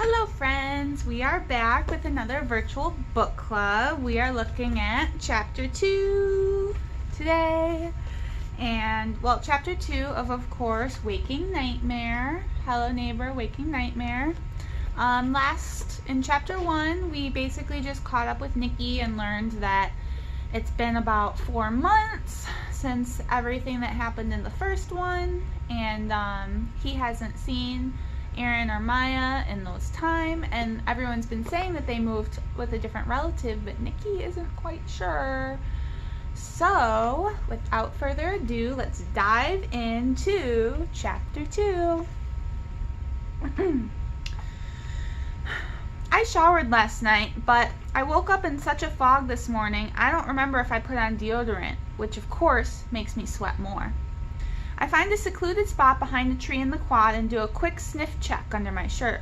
Hello friends, we are back with another virtual book club. We are looking at chapter 2 today. And, well, chapter 2 of course, Waking Nightmare. Hello neighbor, Waking Nightmare. In chapter 1, we basically just caught up with Nicky and learned that it's been about 4 months since everything that happened in the first one. And he hasn't seen Aaron or Mya in those time, and everyone's been saying that they moved with a different relative, but Nicky isn't quite sure. So, without further ado, let's dive into chapter 2. I showered last night, but I woke up in such a fog this morning, I don't remember if I put on deodorant, which of course makes me sweat more. I find a secluded spot behind a tree in the quad and do a quick sniff check under my shirt.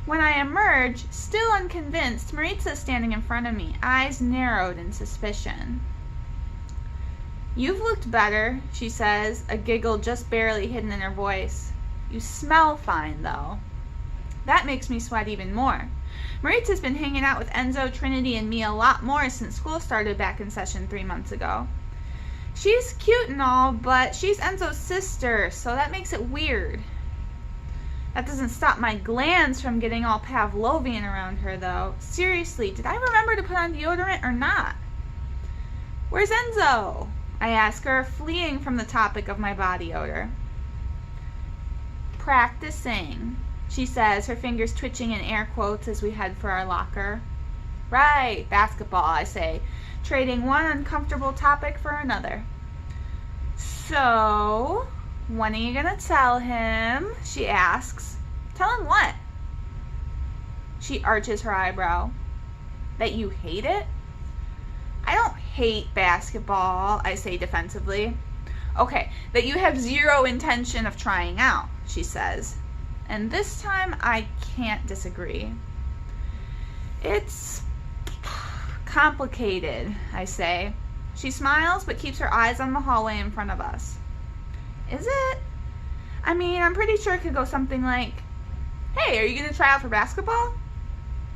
When I emerge, still unconvinced, Maritza's standing in front of me, eyes narrowed in suspicion. "You've looked better," she says, a giggle just barely hidden in her voice. "You smell fine, though." That makes me sweat even more. Maritza's been hanging out with Enzo, Trinity, and me a lot more since school started back in session 3 months ago. She's cute and all, but she's Enzo's sister, so that makes it weird. That doesn't stop my glands from getting all Pavlovian around her, though. Seriously, did I remember to put on deodorant or not? "Where's Enzo?" I ask her, fleeing from the topic of my body odor. "Practicing," she says, her fingers twitching in air quotes as we head for our locker. "Right, basketball," I say, trading one uncomfortable topic for another. "So, when are you gonna tell him?" she asks. "Tell him what?" She arches her eyebrow. "That you hate it?" "I don't hate basketball," I say defensively. "Okay, that you have zero intention of trying out," she says. And this time, I can't disagree. "It's complicated," I say. She smiles, but keeps her eyes on the hallway in front of us. "Is it? I mean, I'm pretty sure it could go something like, 'Hey, are you going to try out for basketball?'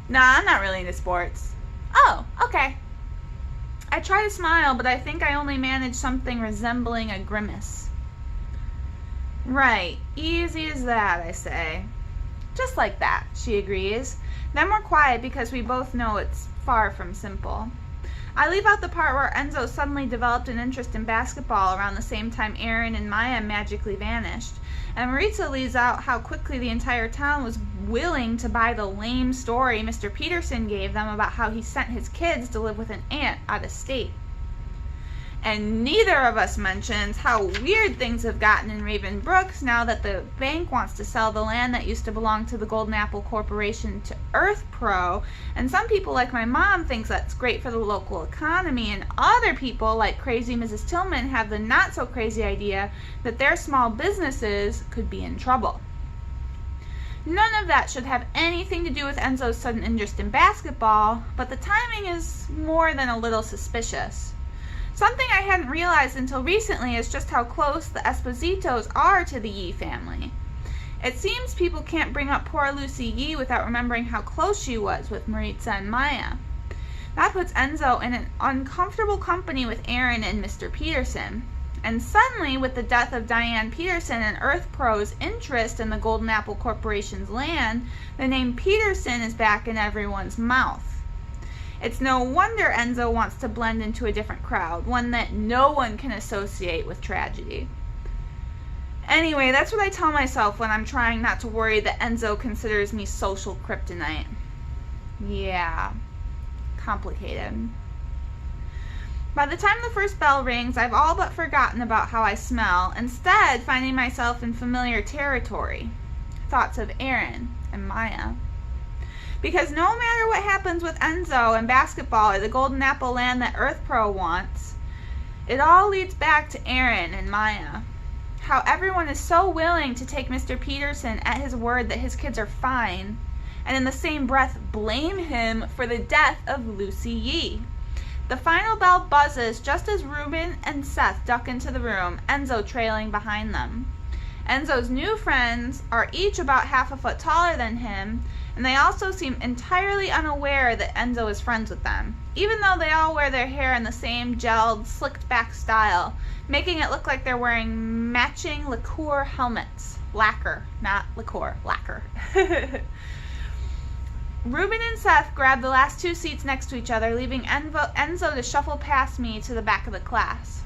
'Nah, I'm not really into sports.' 'Oh, okay.' I try to smile, but I think I only manage something resembling a grimace. "Right, easy as that," I say. "Just like that," she agrees. Then we're quiet because we both know it's far from simple. I leave out the part where Enzo suddenly developed an interest in basketball around the same time Aaron and Mya magically vanished. And Maritza leaves out how quickly the entire town was willing to buy the lame story Mr. Peterson gave them about how he sent his kids to live with an aunt out of state. And neither of us mentions how weird things have gotten in Raven Brooks now that the bank wants to sell the land that used to belong to the Golden Apple Corporation to Earth Pro, and some people like my mom thinks that's great for the local economy, and other people like crazy Mrs. Tillman have the not so crazy idea that their small businesses could be in trouble. None of that should have anything to do with Enzo's sudden interest in basketball, but the timing is more than a little suspicious. Something I hadn't realized until recently is just how close the Espositos are to the Yee family. It seems people can't bring up poor Lucy Yee without remembering how close she was with Maritza and Mya. That puts Enzo in an uncomfortable company with Aaron and Mr. Peterson. And suddenly, with the death of Diane Peterson and Earth Pro's interest in the Golden Apple Corporation's land, the name Peterson is back in everyone's mouth. It's no wonder Enzo wants to blend into a different crowd, one that no one can associate with tragedy. Anyway, that's what I tell myself when I'm trying not to worry that Enzo considers me social kryptonite. Yeah, complicated. By the time the first bell rings, I've all but forgotten about how I smell, instead finding myself in familiar territory. Thoughts of Aaron and Mya. Because no matter what happens with Enzo and basketball or the Golden Apple land that Earth Pro wants, it all leads back to Aaron and Mya. How everyone is so willing to take Mr. Peterson at his word that his kids are fine, and in the same breath blame him for the death of Lucy Yee. The final bell buzzes just as Reuben and Seth duck into the room, Enzo trailing behind them. Enzo's new friends are each about half a foot taller than him, and they also seem entirely unaware that Enzo is friends with them, even though they all wear their hair in the same gelled, slicked-back style, making it look like they're wearing matching liqueur helmets. Lacquer, not liqueur, lacquer. Ruben and Seth grab the last two seats next to each other, leaving Enzo to shuffle past me to the back of the class.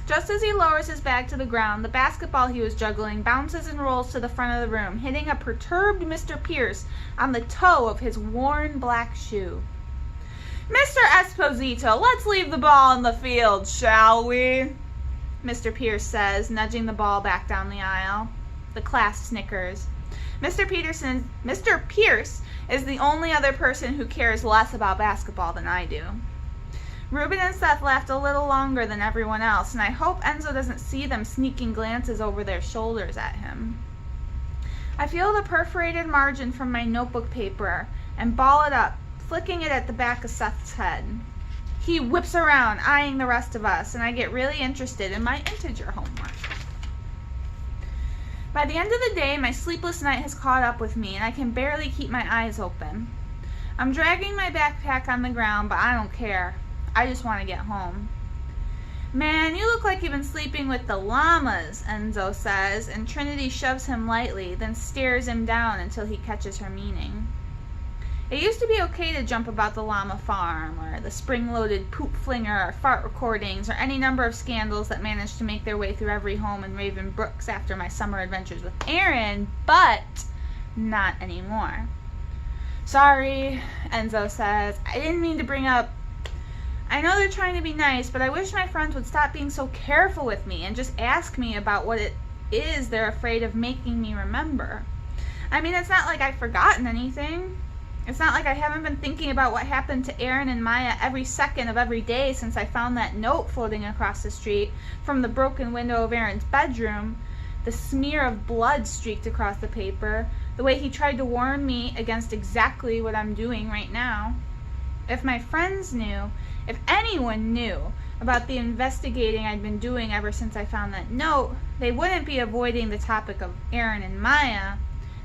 Just as he lowers his bag to the ground, the basketball he was juggling bounces and rolls to the front of the room, hitting a perturbed Mr. Pierce on the toe of his worn black shoe. "Mr. Esposito, let's leave the ball in the field, shall we?" Mr. Pierce says, nudging the ball back down the aisle. The class snickers. Mr. Pierce is the only other person who cares less about basketball than I do. Ruben and Seth laughed a little longer than everyone else, and I hope Enzo doesn't see them sneaking glances over their shoulders at him. I feel the perforated margin from my notebook paper and ball it up, flicking it at the back of Seth's head. He whips around, eyeing the rest of us, and I get really interested in my integer homework. By the end of the day, my sleepless night has caught up with me, and I can barely keep my eyes open. I'm dragging my backpack on the ground, but I don't care. I just want to get home. "Man, you look like you've been sleeping with the llamas," Enzo says, and Trinity shoves him lightly, then stares him down until he catches her meaning. It used to be okay to jump about the llama farm, or the spring-loaded poop flinger, or fart recordings, or any number of scandals that managed to make their way through every home in Raven Brooks after my summer adventures with Aaron, but not anymore. "Sorry," Enzo says. "I didn't mean to bring up... I know they're trying to be nice, but I wish my friends would stop being so careful with me and just ask me about what it is they're afraid of making me remember. I mean, it's not like I've forgotten anything. It's not like I haven't been thinking about what happened to Aaron and Mya every second of every day since I found that note floating across the street from the broken window of Aaron's bedroom, the smear of blood streaked across the paper, the way he tried to warn me against exactly what I'm doing right now. If my friends knew, if anyone knew about the investigating I'd been doing ever since I found that note, they wouldn't be avoiding the topic of Aaron and Mya.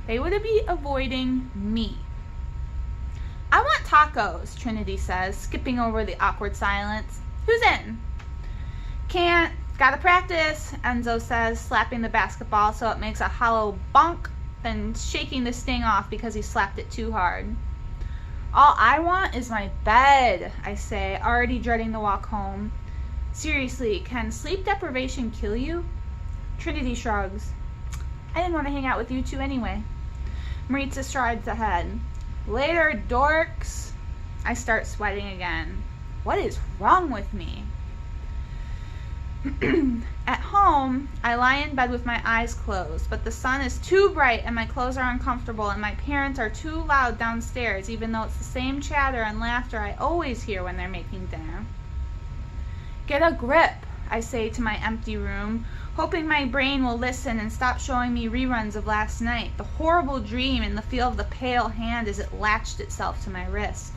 They would be avoiding me. "I want tacos," Trinity says, skipping over the awkward silence. "Who's in?" "Can't. Gotta practice," Enzo says, slapping the basketball so it makes a hollow bonk, then shaking the sting off because he slapped it too hard. "All I want is my bed," I say, already dreading the walk home. "Seriously, can sleep deprivation kill you?" Trinity shrugs. "I didn't want to hang out with you two anyway." Maritza strides ahead. "Later, dorks." I start sweating again. What is wrong with me? At home, I lie in bed with my eyes closed, but the sun is too bright and my clothes are uncomfortable and my parents are too loud downstairs, even though it's the same chatter and laughter I always hear when they're making dinner. "Get a grip," I say to my empty room, hoping my brain will listen and stop showing me reruns of last night, the horrible dream and the feel of the pale hand as it latched itself to my wrist.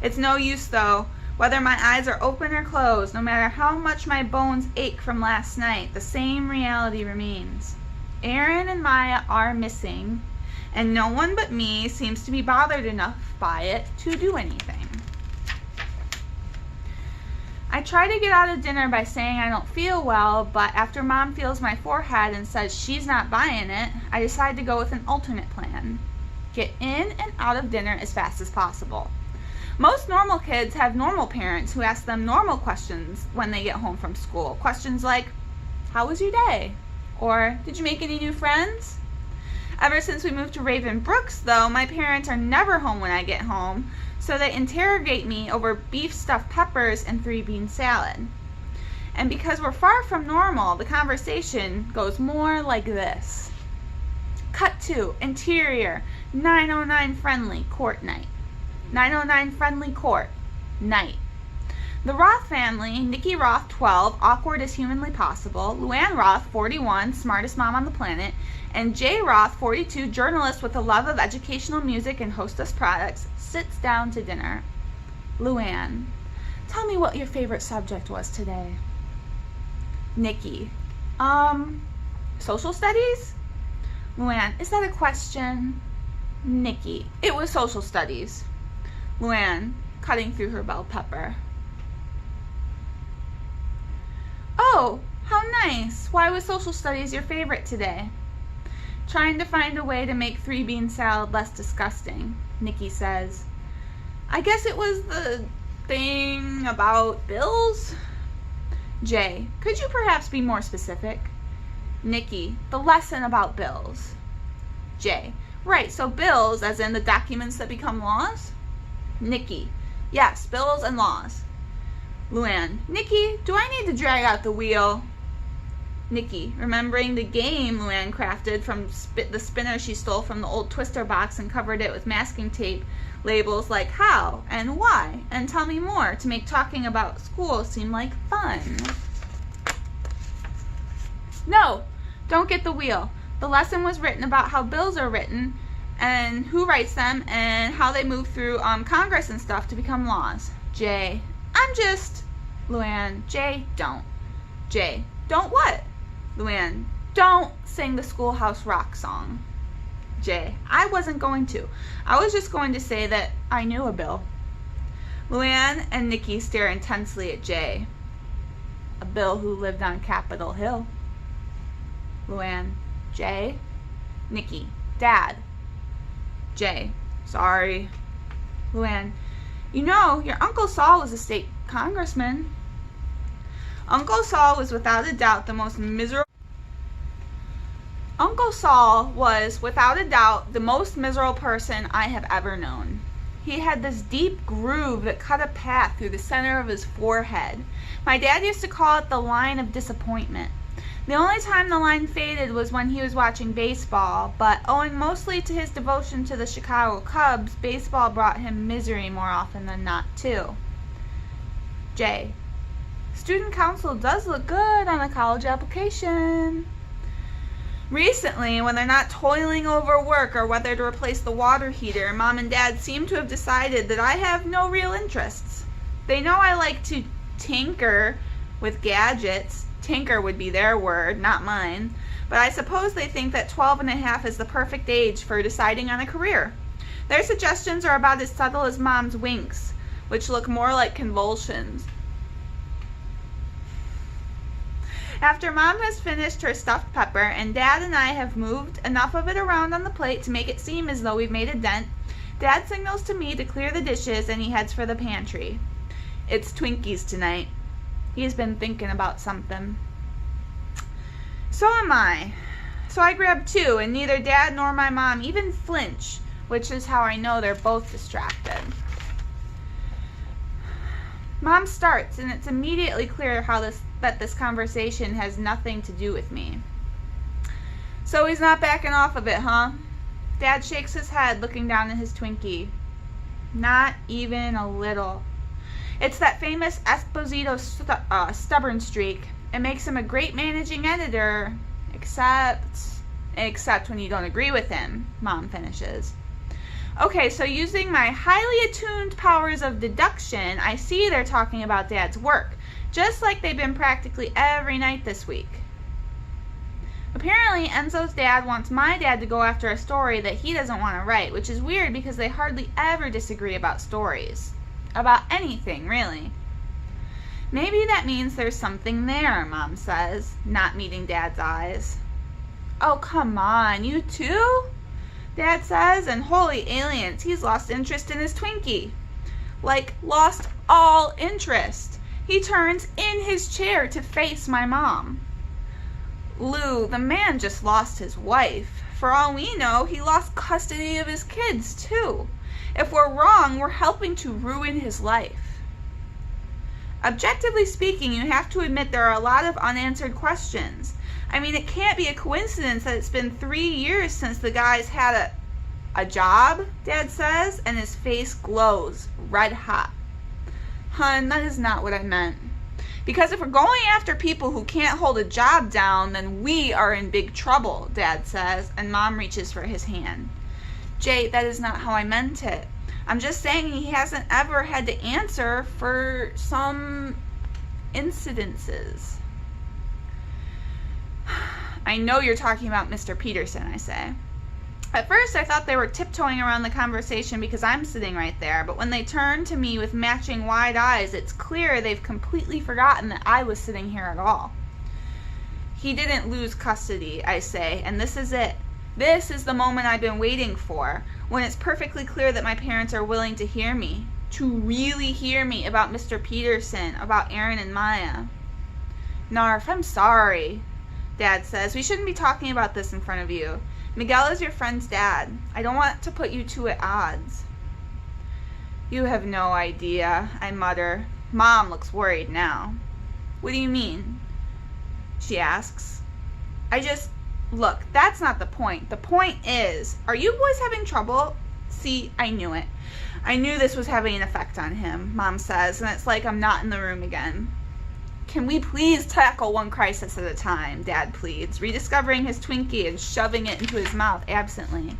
It's no use, though. Whether my eyes are open or closed, no matter how much my bones ache from last night, the same reality remains. Aaron and Mya are missing, and no one but me seems to be bothered enough by it to do anything. I try to get out of dinner by saying I don't feel well, but after Mom feels my forehead and says she's not buying it, I decide to go with an alternate plan. Get in and out of dinner as fast as possible. Most normal kids have normal parents who ask them normal questions when they get home from school. Questions like, "How was your day?" Or, "Did you make any new friends?" Ever since we moved to Raven Brooks, though, my parents are never home when I get home, so they interrogate me over beef stuffed peppers and 3-bean salad. And because we're far from normal, the conversation goes more like this. Cut to interior, 909 friendly court night. 909 friendly court night. The Roth family, Nicky Roth, 12, awkward as humanly possible, Luann Roth, 41, smartest mom on the planet, and Jay Roth, 42, journalist with a love of educational music and hostess products, sits down to dinner. Luann, tell me what your favorite subject was today. Nicky, social studies? Luann, is that a question? Nicky, it was social studies. Luann, cutting through her bell pepper. Oh, how nice. Why was social studies your favorite today? Trying to find a way to make 3-bean salad less disgusting, Nicky says. I guess it was the thing about bills? Jay, could you perhaps be more specific? Nicky, the lesson about bills. Jay, right, so bills as in the documents that become laws? Nicky, yes, bills and laws. Luann, Nicky, do I need to drag out the wheel? Nicky, remembering the game Luann crafted from the spinner she stole from the old Twister box and covered it with masking tape labels like how and why and tell me more to make talking about school seem like fun. No, don't get the wheel. The lesson was written about how bills are written and who writes them and how they move through Congress and stuff to become laws. Jay, I'm just... Luann, Jay, don't. Jay, don't what? Luann, don't sing the Schoolhouse Rock song. Jay, I wasn't going to. I was just going to say that I knew a bill. Luann and Nicky stare intensely at Jay. A bill who lived on Capitol Hill. Luann, Jay? Nicky, Dad. Jay, sorry. Luann, you know, your Uncle Saul was a state congressman. Uncle Saul was without a doubt the most miserable person I have ever known. He had this deep groove that cut a path through the center of his forehead. My dad used to call it the line of disappointment. The only time the line faded was when he was watching baseball, but owing mostly to his devotion to the Chicago Cubs, baseball brought him misery more often than not, too. Jay, student council does look good on a college application. Recently, when they're not toiling over work or whether to replace the water heater, Mom and Dad seem to have decided that I have no real interests. They know I like to tinker with gadgets. Tinker would be their word, not mine. But I suppose they think that 12 and a half is the perfect age for deciding on a career. Their suggestions are about as subtle as Mom's winks, which look more like convulsions. After Mom has finished her stuffed pepper and Dad and I have moved enough of it around on the plate to make it seem as though we've made a dent, Dad signals to me to clear the dishes and he heads for the pantry. It's Twinkies tonight. He's been thinking about something. So am I. So I grab 2 and neither Dad nor my mom even flinch, which is how I know they're both distracted. Mom starts and it's immediately clear that this conversation has nothing to do with me. So he's not backing off of it, huh? Dad shakes his head, looking down at his Twinkie. Not even a little. It's that famous Esposito stubborn streak. It makes him a great managing editor, except when you don't agree with him, Mom finishes. Okay, so using my highly attuned powers of deduction, I see they're talking about Dad's work, just like they've been practically every night this week. Apparently, Enzo's dad wants my dad to go after a story that he doesn't want to write, which is weird because they hardly ever disagree about stories. About anything, really. Maybe that means there's something there, Mom says, not meeting Dad's eyes. Oh, come on, you too? Dad says, and holy aliens, he's lost interest in his Twinkie. Like, lost all interest. He turns in his chair to face my mom. Lou, the man just lost his wife. For all we know, he lost custody of his kids, too. If we're wrong, we're helping to ruin his life. Objectively speaking, you have to admit there are a lot of unanswered questions. I mean, it can't be a coincidence that it's been 3 years since the guy's had a job, Dad says, and his face glows red hot. Hun, that is not what I meant. Because if we're going after people who can't hold a job down, then we are in big trouble, Dad says, and Mom reaches for his hand. Jay, that is not how I meant it. I'm just saying he hasn't ever had to answer for some incidences. I know you're talking about Mr. Peterson, I say. At first, I thought they were tiptoeing around the conversation because I'm sitting right there, but when they turn to me with matching wide eyes, it's clear they've completely forgotten that I was sitting here at all. He didn't lose custody, I say, and this is it. This is the moment I've been waiting for, when it's perfectly clear that my parents are willing to hear me, to really hear me about Mr. Peterson, about Aaron and Mya. Narf, I'm sorry, Dad says. We shouldn't be talking about this in front of you. Miguel is your friend's dad. I don't want to put you two at odds. You have no idea, I mutter. Mom looks worried now. What do you mean? She asks. Look, that's not the point. The point is, are you boys having trouble? See, I knew it. I knew this was having an effect on him, Mom says, and it's like I'm not in the room again. Can we please tackle one crisis at a time, Dad pleads, rediscovering his Twinkie and shoving it into his mouth absently.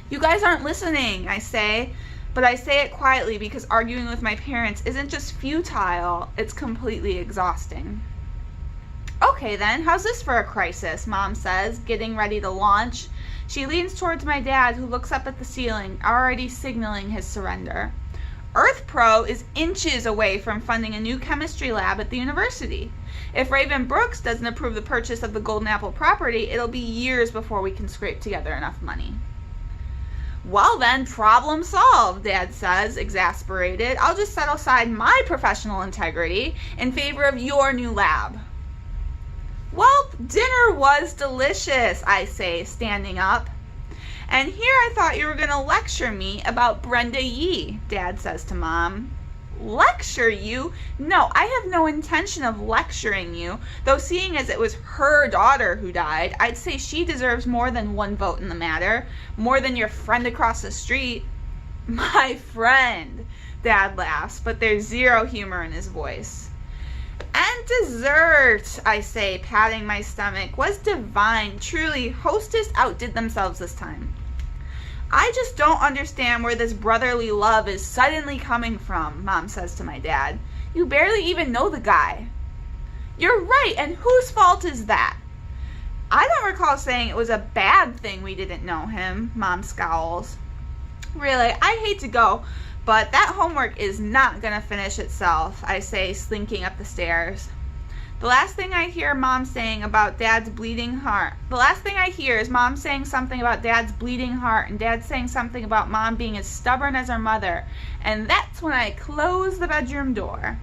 You guys aren't listening, I say, but I say it quietly because arguing with my parents isn't just futile, it's completely exhausting. Okay then, how's this for a crisis, Mom says, getting ready to launch. She leans towards my dad, who looks up at the ceiling, already signaling his surrender. Earth Pro is inches away from funding a new chemistry lab at the university. If Raven Brooks doesn't approve the purchase of the Golden Apple property, it'll be years before we can scrape together enough money. Well then, problem solved, Dad says, exasperated. I'll just set aside my professional integrity in favor of your new lab. Well, dinner was delicious, I say, standing up. And here I thought you were going to lecture me about Brenda Yee, Dad says to Mom. Lecture you? No, I have no intention of lecturing you, though seeing as it was her daughter who died, I'd say she deserves more than one vote in the matter, more than your friend across the street. My friend, Dad laughs, but there's zero humor in his voice. And dessert, I say, patting my stomach, was divine. Truly, hostess outdid themselves this time. I just don't understand where this brotherly love is suddenly coming from, Mom says to my dad. You barely even know the guy. You're right, and whose fault is that? I don't recall saying it was a bad thing we didn't know him, Mom scowls. Really, I hate to go, but that homework is not going to finish itself, I say, slinking up the stairs. The last thing I hear Mom saying about Dad's bleeding heart. The last thing I hear is Mom saying something about Dad's bleeding heart and Dad saying something about Mom being as stubborn as her mother. And that's when I close the bedroom door.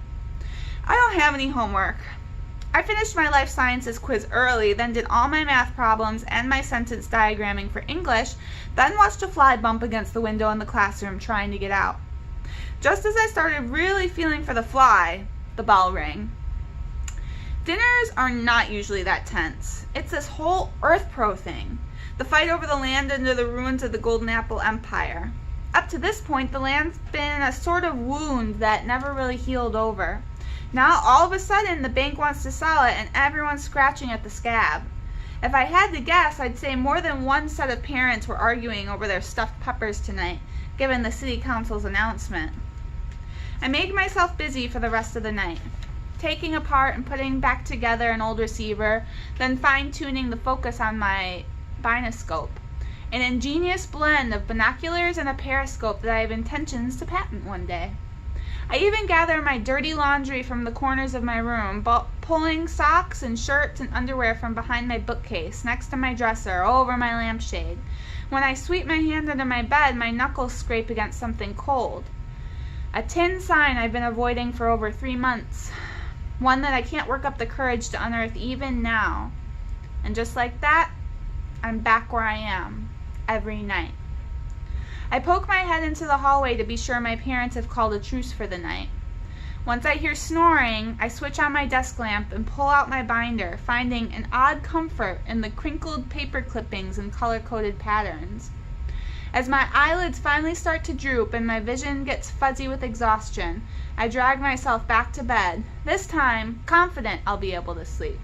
I don't have any homework. I finished my life sciences quiz early, then did all my math problems and my sentence diagramming for English, then watched a fly bump against the window in the classroom trying to get out. Just as I started really feeling for the fly, the bell rang. Dinners are not usually that tense. It's this whole Earth Pro thing. The fight over the land under the ruins of the Golden Apple Empire. Up to this point, the land's been a sort of wound that never really healed over. Now, all of a sudden, the bank wants to sell it and everyone's scratching at the scab. If I had to guess, I'd say more than one set of parents were arguing over their stuffed peppers tonight, given the city council's announcement. I made myself busy for the rest of the night, taking apart and putting back together an old receiver, then fine-tuning the focus on my binoscope, an ingenious blend of binoculars and a periscope that I have intentions to patent one day. I even gather my dirty laundry from the corners of my room, pulling socks and shirts and underwear from behind my bookcase, next to my dresser, over my lampshade. When I sweep my hand under my bed, my knuckles scrape against something cold. A tin sign I've been avoiding for over 3 months. One that I can't work up the courage to unearth even now. And just like that, I'm back where I am, every night. I poke my head into the hallway to be sure my parents have called a truce for the night. Once I hear snoring, I switch on my desk lamp and pull out my binder, finding an odd comfort in the crinkled paper clippings and color-coded patterns. As my eyelids finally start to droop and my vision gets fuzzy with exhaustion, I drag myself back to bed, this time confident I'll be able to sleep.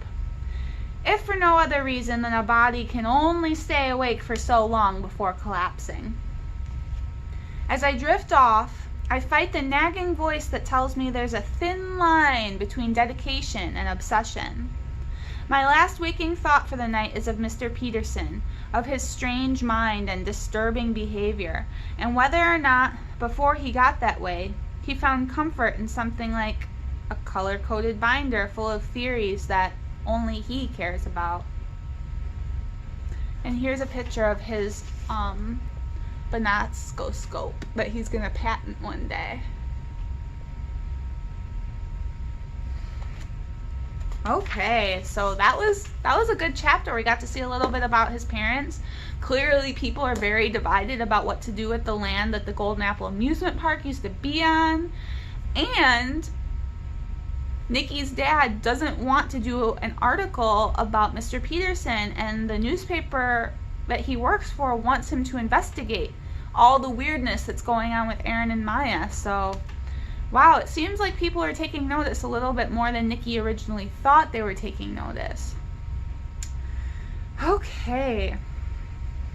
If for no other reason than a body can only stay awake for so long before collapsing. As I drift off, I fight the nagging voice that tells me there's a thin line between dedication and obsession. My last waking thought for the night is of Mr. Peterson, of his strange mind and disturbing behavior, and whether or not, before he got that way, he found comfort in something like a color-coded binder full of theories that only he cares about. And here's a picture of his Bonasco that he's gonna patent one day. Okay, so that was a good chapter. We got to see a little bit about his parents. Clearly people are very divided about what to do with the land that the Golden Apple Amusement Park used to be on. And Nicky's dad doesn't want to do an article about Mr. Peterson, and the newspaper that he works for wants him to investigate all the weirdness that's going on with Aaron and Mya. So, wow, it seems like people are taking notice a little bit more than Nicky originally thought they were taking notice. Okay.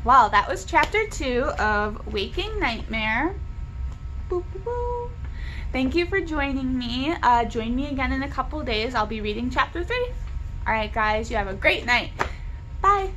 Well, that was chapter 2 of Waking Nightmare. Boop, boop, boop. Thank you for joining me. Join me again in a couple days. I'll be reading chapter 3. Alright guys, you have a great night. Bye.